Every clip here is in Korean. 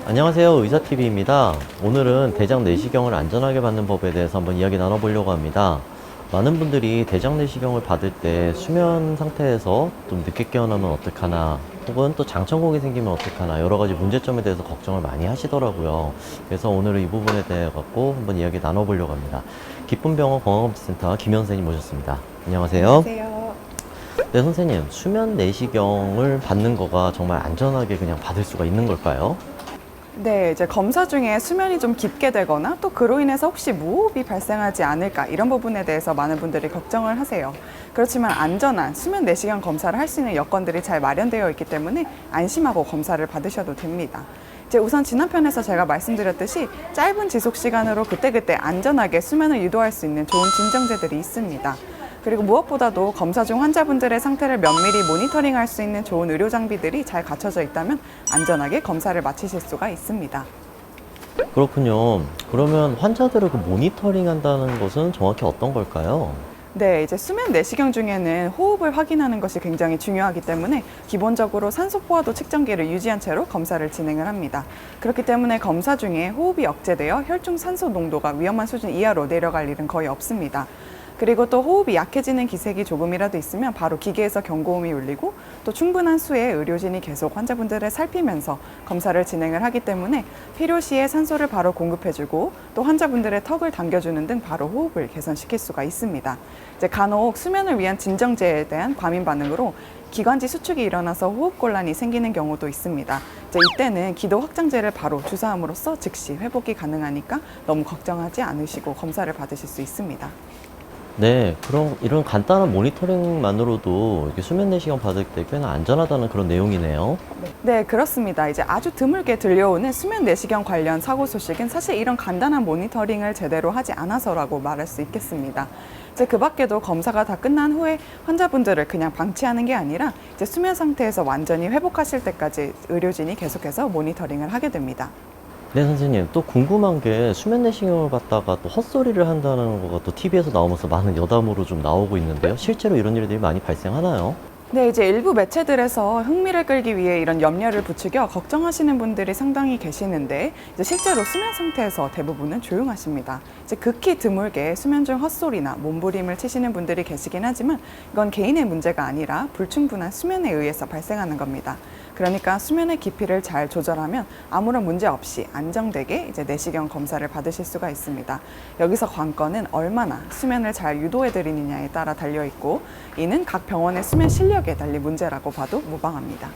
안녕하세요. 의사TV입니다. 오늘은 대장 내시경을 안전하게 받는 법에 대해서 한번 이야기 나눠보려고 합니다. 많은 분들이 대장 내시경을 받을 때 수면 상태에서 좀 늦게 깨어나면 어떡하나, 혹은 또 장천공이 생기면 어떡하나, 여러 가지 문제점에 대해서 걱정을 많이 하시더라고요. 그래서 오늘은 이 부분에 대해 갖고 한번 이야기 나눠보려고 합니다. 기쁨병원 건강검진센터 김현 선생님 모셨습니다. 안녕하세요. 안녕하세요. 네, 선생님, 수면 내시경을 받는 거가 정말 안전하게 그냥 받을 수가 있는 걸까요? 네, 이제 검사 중에 수면이 좀 깊게 되거나 또 그로 인해서 혹시 무호흡이 발생하지 않을까 이런 부분에 대해서 많은 분들이 걱정을 하세요. 그렇지만 안전한 수면 내시경 검사를 할 수 있는 여건들이 잘 마련되어 있기 때문에 안심하고 검사를 받으셔도 됩니다. 이제 우선 지난 편에서 제가 말씀드렸듯이 짧은 지속 시간으로 그때그때 안전하게 수면을 유도할 수 있는 좋은 진정제들이 있습니다. 그리고 무엇보다도 검사 중 환자분들의 상태를 면밀히 모니터링할 수 있는 좋은 의료 장비들이 잘 갖춰져 있다면 안전하게 검사를 마치실 수가 있습니다. 그렇군요. 그러면 환자들을 모니터링 한다는 것은 정확히 어떤 걸까요? 네, 이제 수면 내시경 중에는 호흡을 확인하는 것이 굉장히 중요하기 때문에 기본적으로 산소 포화도 측정기를 유지한 채로 검사를 진행을 합니다. 그렇기 때문에 검사 중에 호흡이 억제되어 혈중 산소 농도가 위험한 수준 이하로 내려갈 일은 거의 없습니다. 그리고 또 호흡이 약해지는 기색이 조금이라도 있으면 바로 기계에서 경고음이 울리고 또 충분한 수의 의료진이 계속 환자분들을 살피면서 검사를 진행을 하기 때문에 필요시에 산소를 바로 공급해주고 또 환자분들의 턱을 당겨주는 등 바로 호흡을 개선시킬 수가 있습니다. 이제 간혹 수면을 위한 진정제에 대한 과민 반응으로 기관지 수축이 일어나서 호흡곤란이 생기는 경우도 있습니다. 이제 이때는 기도 확장제를 바로 주사함으로써 즉시 회복이 가능하니까 너무 걱정하지 않으시고 검사를 받으실 수 있습니다. 네, 그럼 이런 간단한 모니터링만으로도 이렇게 수면 내시경 받을 때 꽤나 안전하다는 그런 내용이네요. 네, 그렇습니다. 이제 아주 드물게 들려오는 수면 내시경 관련 사고 소식은 사실 이런 간단한 모니터링을 제대로 하지 않아서라고 말할 수 있겠습니다. 이제 그 밖에도 검사가 다 끝난 후에 환자분들을 그냥 방치하는 게 아니라 이제 수면 상태에서 완전히 회복하실 때까지 의료진이 계속해서 모니터링을 하게 됩니다. 네, 선생님. 또 궁금한 게 수면 내시경을 받다가 또 헛소리를 한다는 거가 또 TV에서 나오면서 많은 여담으로 좀 나오고 있는데요. 실제로 이런 일들이 많이 발생하나요? 네, 이제 일부 매체들에서 흥미를 끌기 위해 이런 염려를 부추겨 걱정하시는 분들이 상당히 계시는데 이제 실제로 수면 상태에서 대부분은 조용하십니다. 이제 극히 드물게 수면 중 헛소리나 몸부림을 치시는 분들이 계시긴 하지만 이건 개인의 문제가 아니라 불충분한 수면에 의해서 발생하는 겁니다. 그러니까 수면의 깊이를 잘 조절하면 아무런 문제 없이 안정되게 이제 내시경 검사를 받으실 수가 있습니다. 여기서 관건은 얼마나 수면을 잘 유도해 드리느냐에 따라 달려 있고 이는 각 병원의 수면 실력에 달린 문제라고 봐도 무방합니다.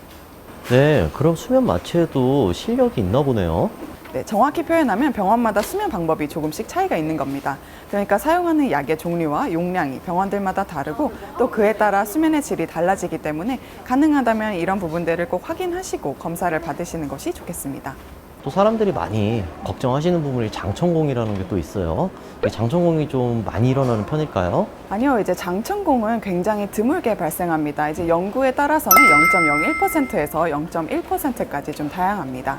네, 그럼 수면 마취에도 실력이 있나 보네요. 네, 정확히 표현하면 병원마다 수면 방법이 조금씩 차이가 있는 겁니다. 그러니까 사용하는 약의 종류와 용량이 병원들마다 다르고 또 그에 따라 수면의 질이 달라지기 때문에 가능하다면 이런 부분들을 꼭 확인하시고 검사를 받으시는 것이 좋겠습니다. 또 사람들이 많이 걱정하시는 부분이 장천공이라는 게 또 있어요. 이 장천공이 좀 많이 일어나는 편일까요? 아니요, 이제 장천공은 굉장히 드물게 발생합니다. 이제 연구에 따라서는 0.01%에서 0.1%까지 좀 다양합니다.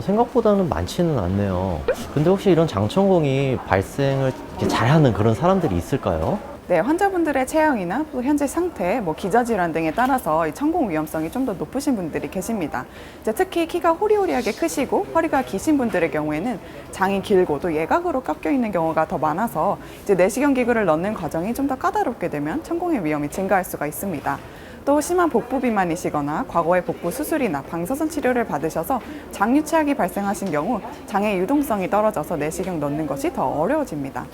생각보다는 많지는 않네요. 근데 혹시 이런 장천공이 발생을 이렇게 잘하는 그런 사람들이 있을까요? 네, 환자분들의 체형이나 또 현재 상태, 기저질환 등에 따라서 이 천공 위험성이 좀 더 높으신 분들이 계십니다. 이제 특히 키가 호리호리하게 크시고 허리가 기신 분들의 경우에는 장이 길고 또 예각으로 꺾여 있는 경우가 더 많아서 이제 내시경 기구를 넣는 과정이 좀 더 까다롭게 되면 천공의 위험이 증가할 수가 있습니다. 또 심한 복부 비만이시거나 과거에 복부 수술이나 방사선 치료를 받으셔서 장유착이 발생하신 경우 장의 유동성이 떨어져서 내시경 넣는 것이 더 어려워집니다.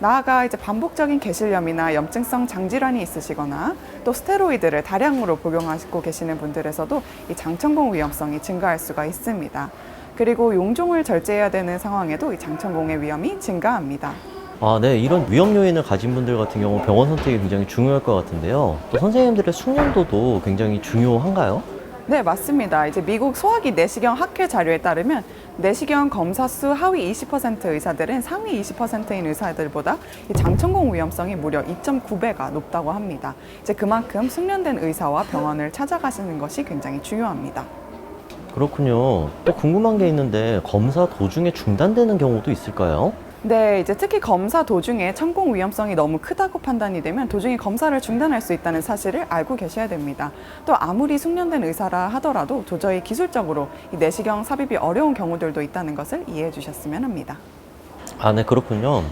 나아가 이제 반복적인 개실염이나 염증성 장질환이 있으시거나 또 스테로이드를 다량으로 복용하고 계시는 분들에서도 이 장천공 위험성이 증가할 수가 있습니다. 그리고 용종을 절제해야 되는 상황에도 이 장천공의 위험이 증가합니다. 네. 이런 위험 요인을 가진 분들 같은 경우 병원 선택이 굉장히 중요할 것 같은데요. 또 선생님들의 숙련도도 굉장히 중요한가요? 네, 맞습니다. 이제 미국 소화기 내시경 학회 자료에 따르면 내시경 검사 수 하위 20% 의사들은 상위 20%인 의사들보다 이 장천공 위험성이 무려 2.9배가 높다고 합니다. 이제 그만큼 숙련된 의사와 병원을 찾아가시는 것이 굉장히 중요합니다. 그렇군요. 또 궁금한 게 있는데 검사 도중에 중단되는 경우도 있을까요? 네, 이제 특히 검사 도중에 천공 위험성이 너무 크다고 판단이 되면 도중에 검사를 중단할 수 있다는 사실을 알고 계셔야 됩니다. 또 아무리 숙련된 의사라 하더라도 도저히 기술적으로 이 내시경 삽입이 어려운 경우들도 있다는 것을 이해해 주셨으면 합니다. 아, 네, 그렇군요.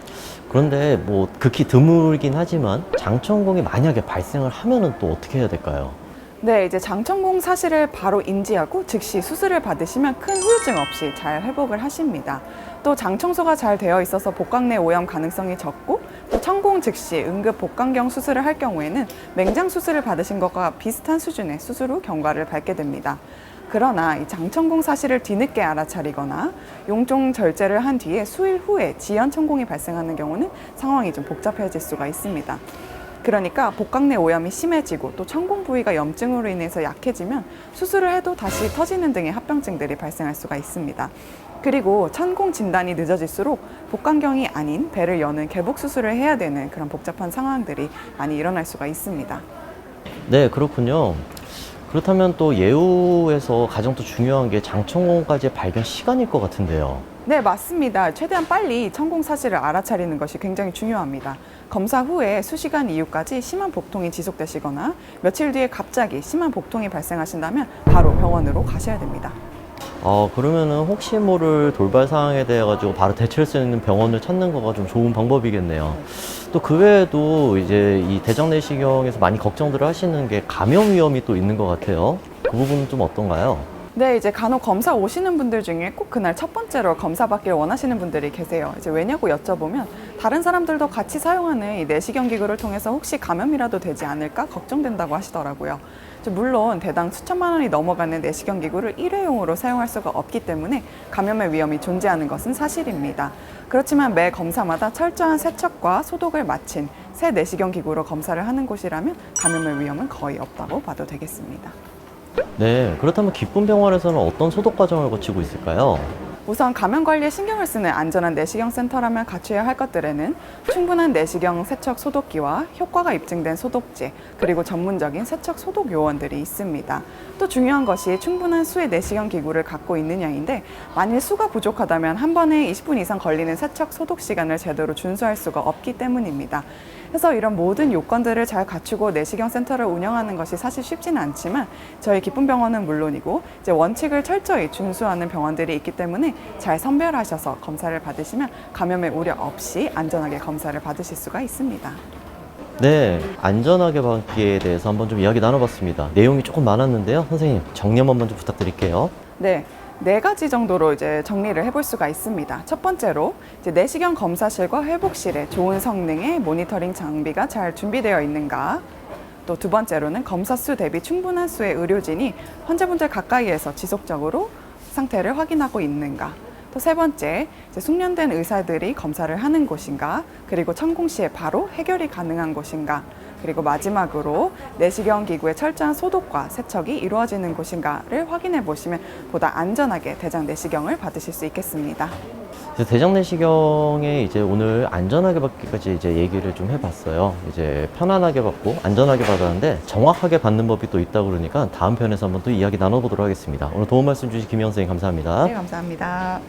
그런데 뭐 극히 드물긴 하지만 장천공이 만약에 발생을 하면은 또 어떻게 해야 될까요? 네, 이제 장천공 사실을 바로 인지하고 즉시 수술을 받으시면 큰 후유증 없이 잘 회복을 하십니다. 또 장청소가 잘 되어 있어서 복강 내 오염 가능성이 적고 또 천공 즉시 응급 복강경 수술을 할 경우에는 맹장 수술을 받으신 것과 비슷한 수준의 수술 후 경과를 밟게 됩니다. 그러나 이 장천공 사실을 뒤늦게 알아차리거나 용종 절제를 한 뒤에 수일 후에 지연 천공이 발생하는 경우는 상황이 좀 복잡해질 수가 있습니다. 그러니까 복강 내 오염이 심해지고 또 천공 부위가 염증으로 인해서 약해지면 수술을 해도 다시 터지는 등의 합병증들이 발생할 수가 있습니다. 그리고 천공 진단이 늦어질수록 복강경이 아닌 배를 여는 개복 수술을 해야 되는 그런 복잡한 상황들이 많이 일어날 수가 있습니다. 네, 그렇군요. 그렇다면 또 예후에서 가장 또 중요한 게 장천공까지의 발견 시간일 것 같은데요. 네, 맞습니다. 최대한 빨리 천공 사실을 알아차리는 것이 굉장히 중요합니다. 검사 후에 수시간 이후까지 심한 복통이 지속되시거나 며칠 뒤에 갑자기 심한 복통이 발생하신다면 바로 병원으로 가셔야 됩니다. 그러면은 혹시 모를 돌발 상황에 대해 가지고 바로 대처할 수 있는 병원을 찾는 거가 좀 좋은 방법이겠네요. 또 그 외에도 이제 이 대장 내시경에서 많이 걱정들을 하시는 게 감염 위험이 또 있는 것 같아요. 그 부분은 좀 어떤가요? 네, 이제 간혹 검사 오시는 분들 중에 꼭 그날 첫 번째로 검사 받기를 원하시는 분들이 계세요. 이제 왜냐고 여쭤보면 다른 사람들도 같이 사용하는 이 내시경 기구를 통해서 혹시 감염이라도 되지 않을까 걱정된다고 하시더라고요. 물론 대당 수천만 원이 넘어가는 내시경 기구를 일회용으로 사용할 수가 없기 때문에 감염의 위험이 존재하는 것은 사실입니다. 그렇지만 매 검사마다 철저한 세척과 소독을 마친 새 내시경 기구로 검사를 하는 곳이라면 감염의 위험은 거의 없다고 봐도 되겠습니다. 네, 그렇다면 기쁨 병원에서는 어떤 소독 과정을 거치고 있을까요? 우선 감염 관리에 신경을 쓰는 안전한 내시경 센터라면 갖춰야 할 것들에는 충분한 내시경 세척 소독기와 효과가 입증된 소독제, 그리고 전문적인 세척 소독 요원들이 있습니다. 또 중요한 것이 충분한 수의 내시경 기구를 갖고 있느냐인데 만일 수가 부족하다면 한 번에 20분 이상 걸리는 세척 소독 시간을 제대로 준수할 수가 없기 때문입니다. 그래서 이런 모든 요건들을 잘 갖추고 내시경 센터를 운영하는 것이 사실 쉽지는 않지만 저희 기쁨병원은 물론이고 이제 원칙을 철저히 준수하는 병원들이 있기 때문에 잘 선별하셔서 검사를 받으시면 감염의 우려 없이 안전하게 검사를 받으실 수가 있습니다. 네, 안전하게 받기에 대해서 한번 좀 이야기 나눠봤습니다. 내용이 조금 많았는데요. 선생님, 정리 한번 좀 부탁드릴게요. 네. 4가지 정도로 이제 정리를 해볼 수가 있습니다. 첫 번째로 이제 내시경 검사실과 회복실에 좋은 성능의 모니터링 장비가 잘 준비되어 있는가. 또 두 번째로는 검사 수 대비 충분한 수의 의료진이 환자분들 가까이에서 지속적으로 상태를 확인하고 있는가. 또 세 번째, 이제 숙련된 의사들이 검사를 하는 곳인가. 그리고 천공 시에 바로 해결이 가능한 곳인가. 그리고 마지막으로 내시경 기구의 철저한 소독과 세척이 이루어지는 곳인가를 확인해 보시면 보다 안전하게 대장 내시경을 받으실 수 있겠습니다. 대장 내시경에 이제 오늘 안전하게 받기까지 이제 얘기를 좀 해봤어요. 이제 편안하게 받고 안전하게 받았는데 정확하게 받는 법이 또 있다고 그러니까 다음 편에서 한번 또 이야기 나눠보도록 하겠습니다. 오늘 도움 말씀 주신 김영 선생님 감사합니다. 네, 감사합니다.